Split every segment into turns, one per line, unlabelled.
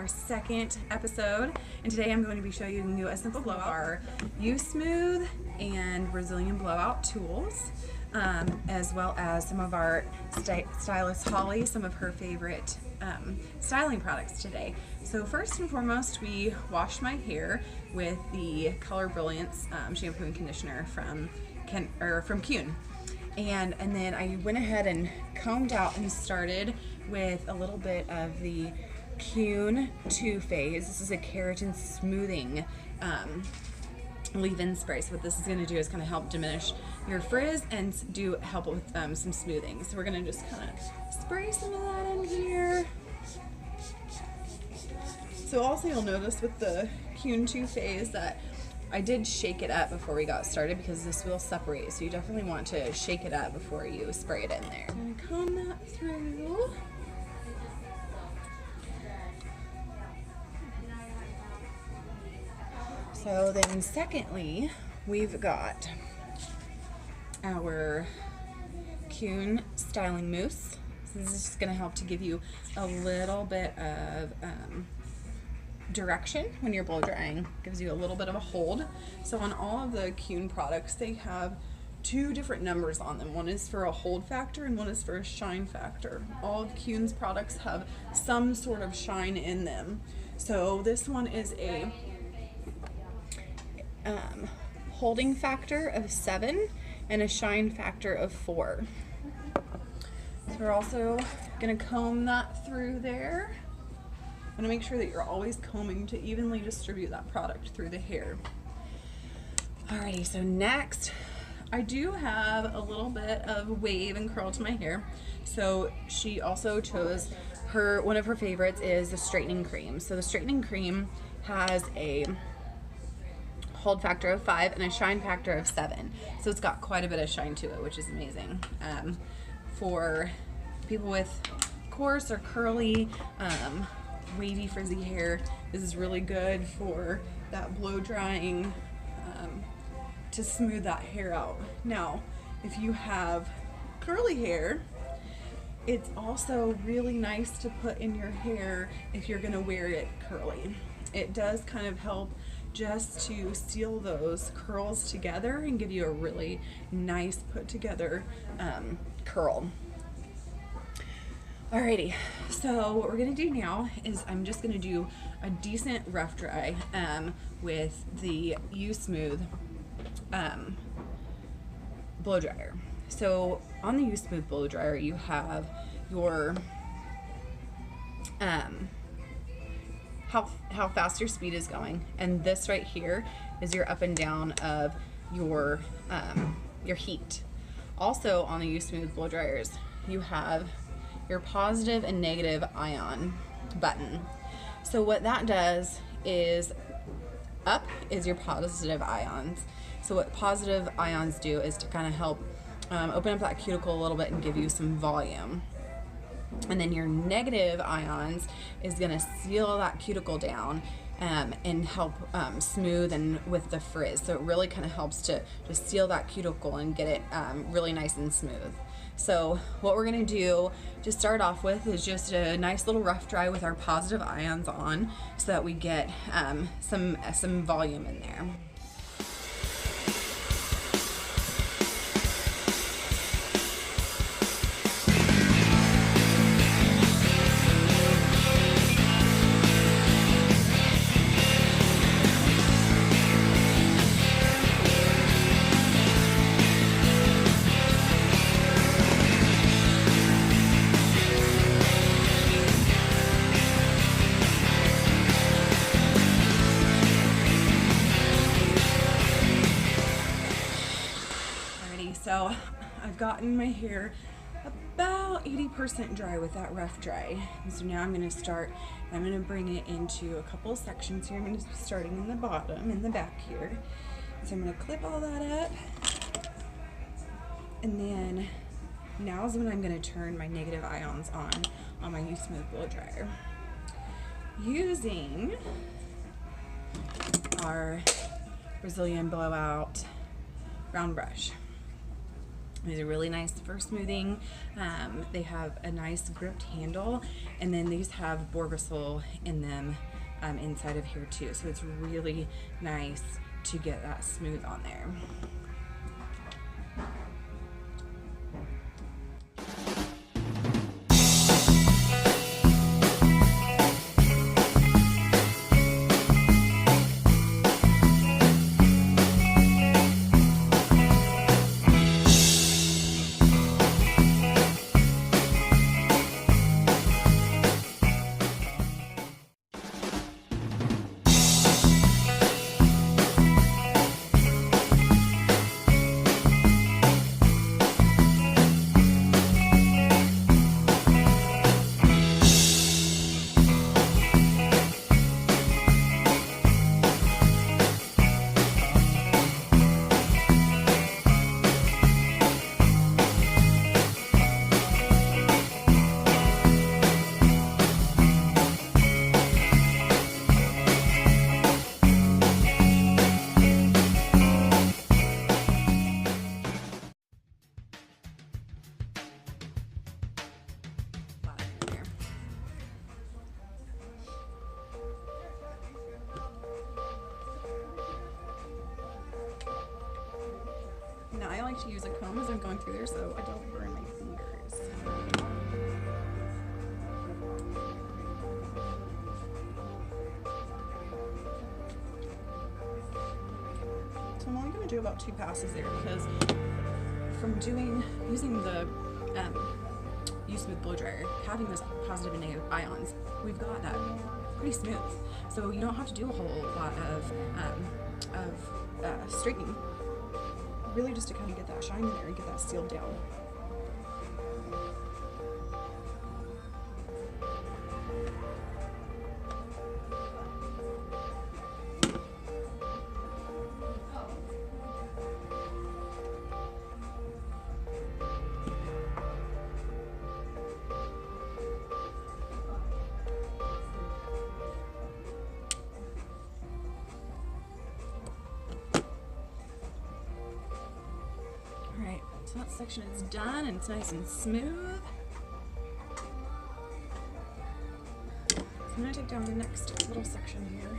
our second episode, and today I'm going to be showing you a simple blowout, our U-Smooth and Brazilian blowout tools, as well as some of our stylist Holli, some of her favorite styling products today. So first and foremost, we washed my hair with the Color Brilliance shampoo and conditioner from Keune. And then I went ahead and combed out and started with a little bit of the Keune 2-phase. This is a keratin smoothing leave-in spray. So what this is going to do is kind of help diminish your frizz and help with some smoothing. So we're going to just kind of spray some of that in here. So also you'll notice with the Keune 2-phase that I did shake it up before we got started because this will separate, so you definitely want to shake it up before you spray it in there. I'm gonna comb that through. So then secondly, we've got our Keune styling mousse. So this is just gonna help to give you a little bit of direction when you're blow drying. Gives you a little bit of a hold. So on all of the Keune products, they have two different numbers on them. One is for a hold factor and one is for a shine factor. All of Keune's products have some sort of shine in them. So this one is a holding factor of 7 and a shine factor of 4. So we're also gonna comb that through there. I'm going to make sure that you're always combing to evenly distribute that product through the hair. Alrighty, so next, I do have a little bit of wave and curl to my hair. So she also chose one of her favorites is the straightening cream. So the straightening cream has a hold factor of 5 and a shine factor of 7. So it's got quite a bit of shine to it, which is amazing. For people with coarse or curly, wavy frizzy hair, this is really good for that blow drying, to smooth that hair out. Now if you have curly hair, it's also really nice to put in your hair if you're gonna wear it curly. It does kind of help just to seal those curls together and give you a really nice put together curl. Alrighty, so what we're gonna do now is I'm just gonna do a decent rough dry with the U-Smooth blow dryer. So on the U-Smooth blow dryer, you have your how fast your speed is going, and this right here is your up and down of your heat. Also on the U-Smooth blow dryers, you have your positive and negative ion button. So what that does is, up is your positive ions. So what positive ions do is to kind of help open up that cuticle a little bit and give you some volume. And then your negative ions is gonna seal that cuticle down and help smooth and with the frizz. So it really kind of helps to just seal that cuticle and get it really nice and smooth. So what we're gonna do to start off with is just a nice little rough dry with our positive ions on so that we get some volume in there. So I've gotten my hair about 80% dry with that rough dry. And so now I'm going to bring it into a couple of sections here. I'm going to be starting in the bottom, in the back here. So I'm going to clip all that up. And then now is when I'm going to turn my negative ions on my U-Smooth blow dryer. Using our Brazilian Blowout round brush. These are really nice for smoothing. They have a nice gripped handle, and then these have boar bristle in them inside of here too. So it's really nice to get that smooth on there. Now I like to use a comb as I'm going through there so I don't burn my fingers. So I'm only going to do about 2 passes there because from using the U-Smooth blow dryer, having those positive and negative ions, we've got that pretty smooth. So you don't have to do a whole lot of straightening. Really just to kind of get that shine in there and get that sealed down. Alright, so that section is done and it's nice and smooth. So I'm going to take down the next little section here.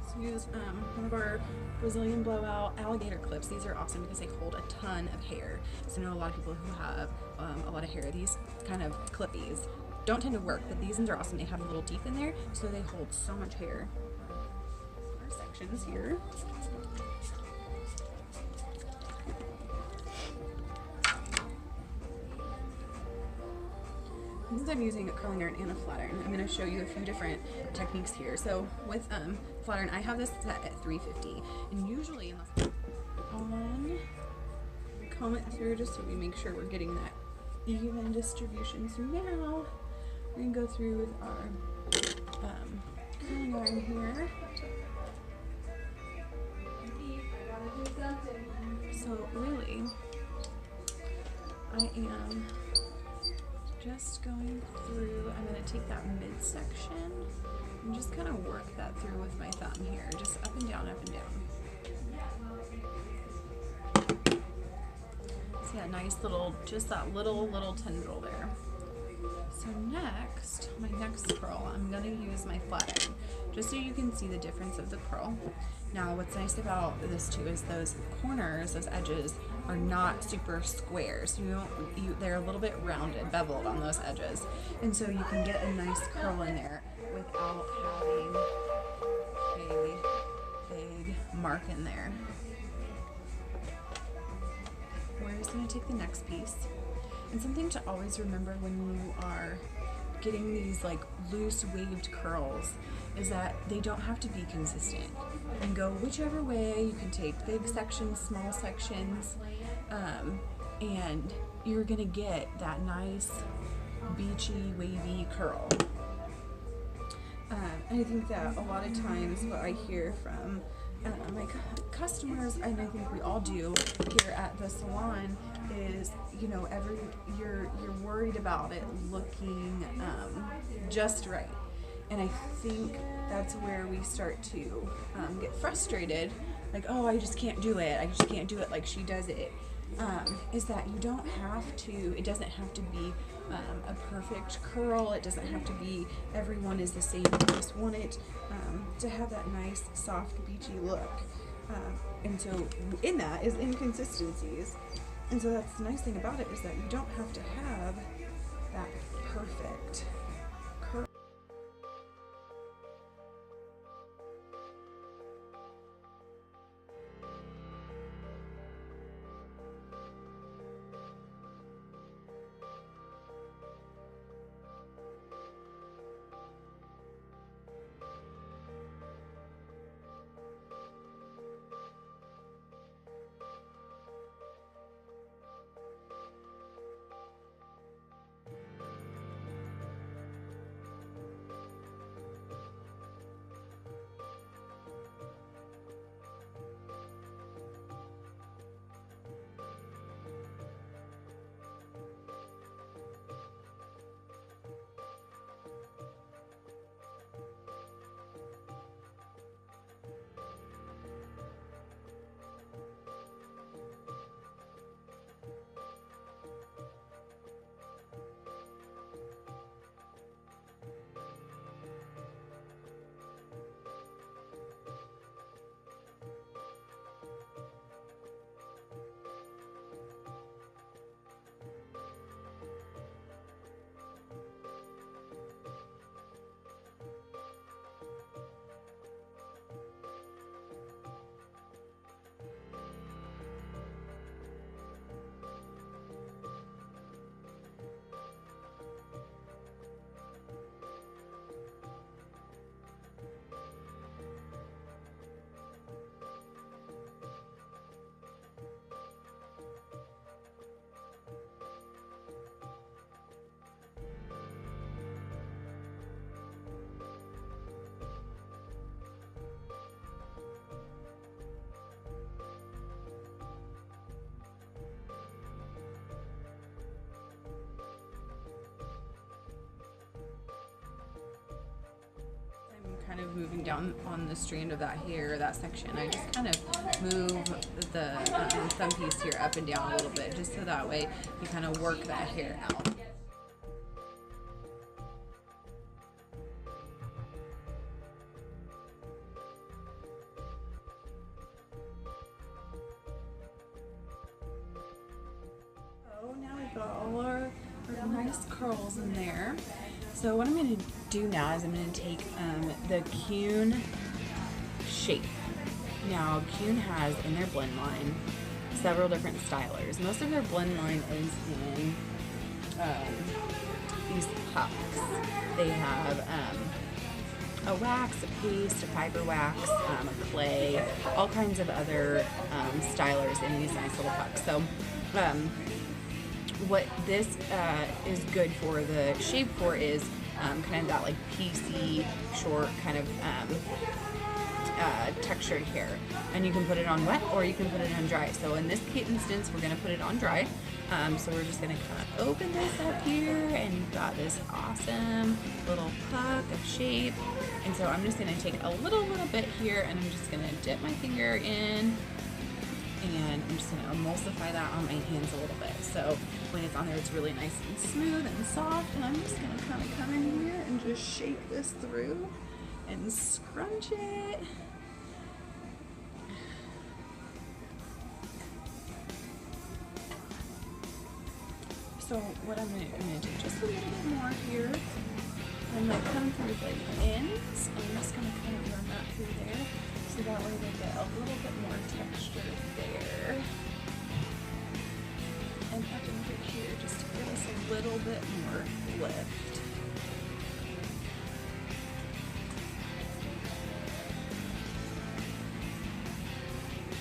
So use one of our Brazilian Blowout alligator clips. These are awesome because they hold a ton of hair. So I know a lot of people who have a lot of hair. These kind of clippies don't tend to work, but these ones are awesome. They have a little teeth in there, so they hold so much hair. Our sections here. Since I'm using a curling iron and a flat iron, I'm going to show you a few different techniques here. So with flat iron, I have this set at 350, and usually unless comb it through just so we make sure we're getting that even distribution. So now we can go through with our curling iron here. So really, I am just going through, I'm going to take that midsection and just kind of work that through with my thumb here, just up and down, up and down. See that nice little, just that little tendril there. So next, my next curl, I'm going to use my flat iron, just so you can see the difference of the curl. Now what's nice about this too is those corners, those edges, are not super square. So they're a little bit rounded, beveled on those edges. And so you can get a nice curl in there without having a big mark in there. We're just going to take the next piece. And something to always remember when you are getting these like loose waved curls is that they don't have to be consistent. You can go whichever way. You can take big sections, small sections, and you're gonna get that nice beachy wavy curl. And I think that a lot of times what I hear from my customers, and I think we all do here at the salon, is, you know, you're worried about it looking just right. And I think that's where we start to get frustrated, like, oh, I just can't do it. I just can't do it like she does it. Is that you don't have to, it doesn't have to be a perfect curl. It doesn't have to be everyone is the same. You just want it to have that nice, soft, beachy look. And so in that is inconsistencies. And so that's the nice thing about it, is that you don't have to have that perfect curl. Kind of moving down on the strand of that hair, that section, I just kind of move the thumb piece here up and down a little bit, just so that way you kind of work that hair out. So now we've got all our nice curls in there. So what I'm going to do now is I'm going to take the Keune shape. Now Keune has in their blend line several different stylers. Most of their blend line is in these pucks. They have a wax, a paste, a fiber wax, a clay, all kinds of other stylers in these nice little pucks. So what this is good for the shape for is kind of that like piecey, short kind of textured hair. And you can put it on wet or you can put it on dry. So in this instance, we're going to put it on dry. So we're just going to kind of open this up here, and you've got this awesome little puck of shape. And so I'm just going to take a little bit here, and I'm just going to dip my finger in, and I'm just going to emulsify that on my hands a little bit. So when it's on there, it's really nice and smooth and soft. And I'm just going to kind of come in here and just shake this through and scrunch it. So what I'm going to do just a little bit more here. I'm going to come through the ends. I'm just going to kind of run that through there, so that way they get a little bit more texture there. And up into here, just to give us a little bit more lift.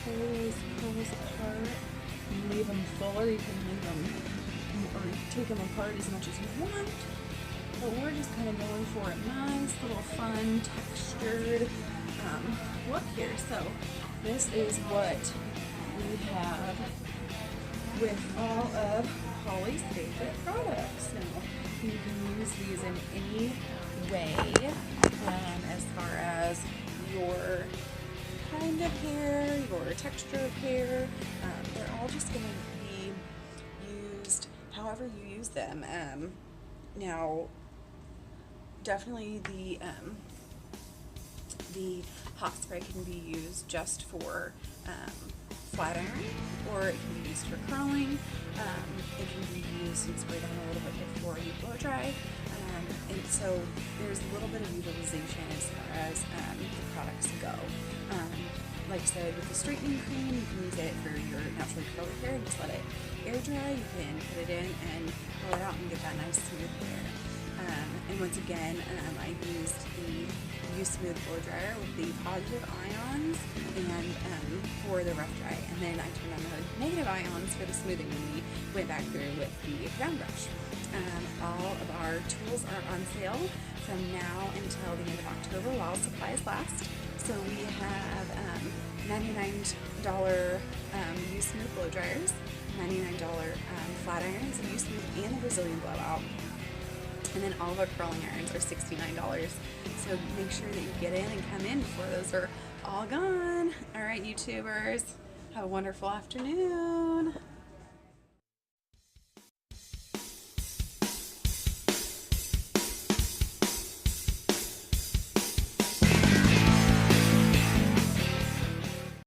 Pull those curls apart and leave them full, or you can leave them, or take them apart as much as you want. But we're just kind of going for a nice little fun textured look here. So this is what we have with all of Holli's favorite products. Now you can use these in any way, as far as your kind of hair, your texture of hair. They're all just going to be used however you use them. Now, definitely the hot spray can be used just for flat iron, or it can be used for curling. It can be used and sprayed on a little bit before you blow dry. And so there's a little bit of utilization as far as the products go. Like I said, with the straightening cream, you can use it for your naturally curly hair and just let it air dry. You can put it in and blow it out and get that nice smooth hair. And once again, I used the Smooth blow dryer with the positive ions and for the rough dry, and then I turned on the negative ions for the smoothing when we went back through with the round brush. All of our tools are on sale from now until the end of October while supplies last. So we have $99 U-Smooth blow dryers, $99 flat irons, the U-Smooth and the Brazilian Blowout. And then all of our curling irons are $69. So make sure that you get in and come in before those are all gone. All right, YouTubers, have a wonderful afternoon.